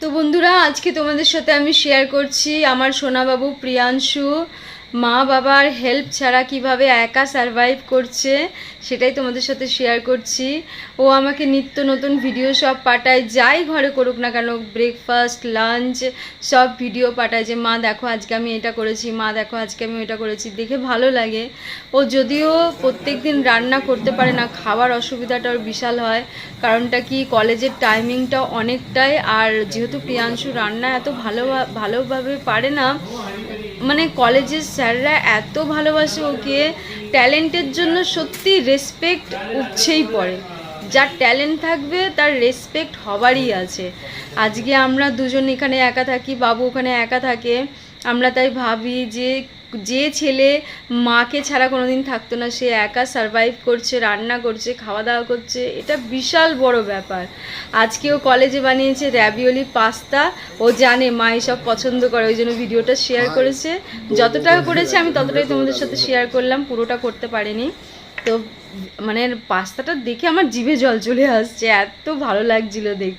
তো বন্ধুরা, আজকে তোমাদের সাথে আমি শেয়ার করছি আমার সোনাবাবু প্রিয়াংশু মা বাবার হেল্প ছাড়া কিভাবে একা সারভাইভ করছে, সেটাই তোমাদের সাথে শেয়ার করছি। ও আমাকে নিত্য নতুন ভিডিও সব পাঠায়, যাই ঘরে করুক না কেন, ব্রেকফাস্ট লাঞ্চ সব ভিডিও পাঠায় যে মা দেখো আজকে আমি এটা করেছি, মা দেখো আজকে আমি এটা করেছি। দেখে ভালো লাগে। ও যদিও প্রত্যেক দিন রান্না করতে পারে না, খাওয়ার অসুবিধাটা ওর বিশাল হয়। কারণটা কি, কলেজের টাইমিংটা অনেকটাই, আর যেহেতু প্রিয়াংশু রান্না এত ভালোভাবে পারে না, মানে কলেজের স্যাররা এত ভালোবাসে ওকে, ট্যালেন্টের জন্য সত্যি রেসপেক্ট উপছেই পড়ে। যার ট্যালেন্ট থাকবে তার রেসপেক্ট হবারই আছে। আজকে আমরা দুজন এখানে একা থাকি, বাবু ওখানে একা থাকে। আমরা তাই ভাবি যে যে ছেলে মাকে ছাড়া কোনো দিন থাকতো না, সে একা সারভাইভ করছে, রান্না করছে, খাওয়া দাওয়া করছে, এটা বিশাল বড় ব্যাপার। আজকেও কলেজে বানিয়েছে র্যাভিওলি পাস্তা। ও জানে মা এসব পছন্দ করে, ওই জন্য ভিডিওটা শেয়ার করেছে। যতটা করেছে আমি ততটাই তোমাদের সাথে শেয়ার করলাম, পুরোটা করতে পারিনি। তো মানে পাস্তাটা দেখে আমার জিভে জল চলে আসছে, এত ভালো লাগছিল দেখতে।